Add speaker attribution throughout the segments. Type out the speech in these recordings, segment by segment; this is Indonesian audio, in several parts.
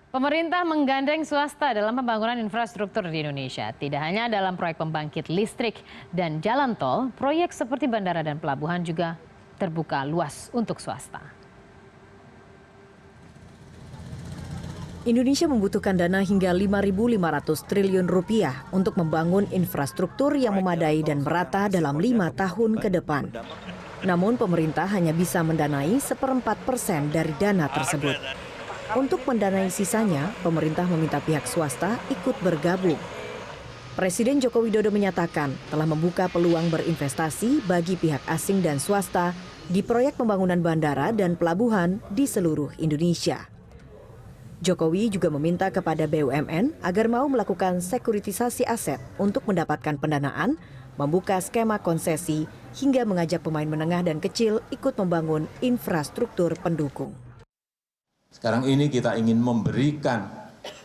Speaker 1: Pemerintah menggandeng swasta dalam pembangunan infrastruktur di Indonesia. Tidak hanya dalam proyek pembangkit listrik dan jalan tol, proyek seperti bandara dan pelabuhan juga terbuka luas untuk swasta.
Speaker 2: Indonesia membutuhkan dana hingga 5.500 triliun rupiah untuk membangun infrastruktur yang memadai dan merata dalam 5 tahun ke depan. Namun pemerintah hanya bisa mendanai 1/4% dari dana tersebut. Untuk mendanai sisanya, pemerintah meminta pihak swasta ikut bergabung. Presiden Joko Widodo menyatakan telah membuka peluang berinvestasi bagi pihak asing dan swasta di proyek pembangunan bandara dan pelabuhan di seluruh Indonesia. Jokowi juga meminta kepada BUMN agar mau melakukan sekuritisasi aset untuk mendapatkan pendanaan, membuka skema konsesi, hingga mengajak pemain menengah dan kecil ikut membangun infrastruktur pendukung.
Speaker 3: Sekarang ini kita ingin memberikan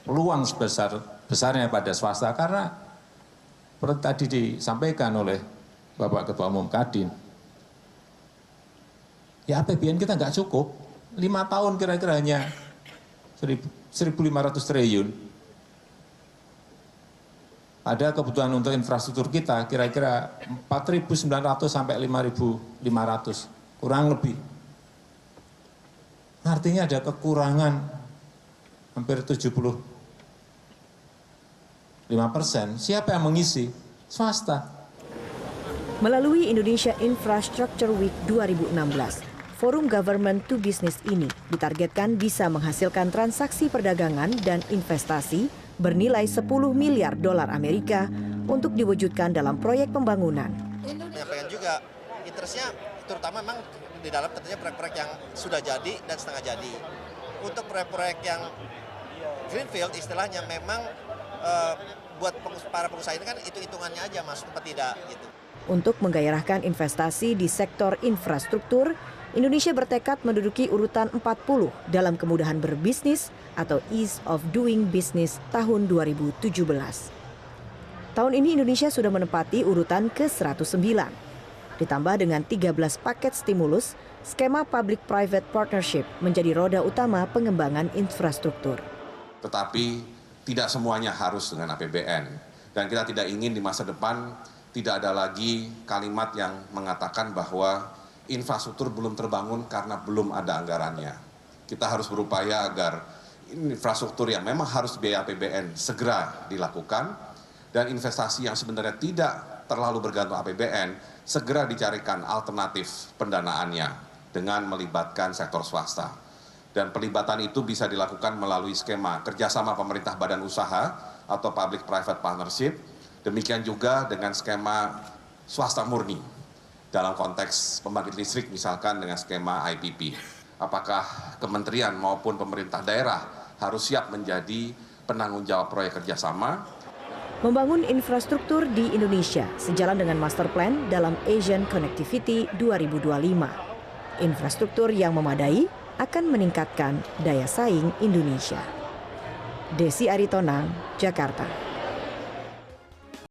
Speaker 3: peluang sebesar-besarnya pada swasta karena seperti tadi disampaikan oleh Bapak Ketua Umum Kadin. Ya APBN kita nggak cukup, 5 tahun kira-kira hanya 1.500 triliun. Ada kebutuhan untuk infrastruktur kita kira-kira 4.900 sampai 5.500, kurang lebih. Artinya ada kekurangan hampir 75%. Siapa yang mengisi? Swasta.
Speaker 2: Melalui Indonesia Infrastructure Week 2016, Forum Government to Business ini ditargetkan bisa menghasilkan transaksi perdagangan dan investasi bernilai 10 miliar dolar Amerika untuk diwujudkan dalam proyek pembangunan.
Speaker 4: Menyampaikan juga interestnya terutama memang di dalam tentunya proyek-proyek yang sudah jadi dan setengah jadi. Untuk proyek-proyek yang greenfield istilahnya memang buat para pengusaha ini kan hitung-hitungannya aja masuk apa tidak gitu.
Speaker 2: Untuk menggairahkan investasi di sektor infrastruktur, Indonesia bertekad menduduki urutan 40 dalam kemudahan berbisnis atau Ease of Doing Business tahun 2017. Tahun ini Indonesia sudah menempati urutan ke-109. Ditambah dengan 13 paket stimulus, skema Public-Private Partnership menjadi roda utama pengembangan infrastruktur.
Speaker 5: Tetapi tidak semuanya harus dengan APBN. Dan kita tidak ingin di masa depan tidak ada lagi kalimat yang mengatakan bahwa infrastruktur belum terbangun karena belum ada anggarannya. Kita harus berupaya agar infrastruktur yang memang harus biaya APBN segera dilakukan dan investasi yang sebenarnya tidak terlalu bergantung APBN segera dicarikan alternatif pendanaannya dengan melibatkan sektor swasta. Dan pelibatan itu bisa dilakukan melalui skema kerjasama pemerintah badan usaha atau Public-Private Partnership, demikian juga dengan skema swasta murni. Dalam konteks pembangkit listrik misalkan dengan skema IPP. Apakah kementerian maupun pemerintah daerah harus siap menjadi penanggung jawab proyek kerjasama?
Speaker 2: Membangun infrastruktur di Indonesia sejalan dengan master plan dalam Asian Connectivity 2025. Infrastruktur yang memadai akan meningkatkan daya saing Indonesia. Desi Aritonang, Jakarta.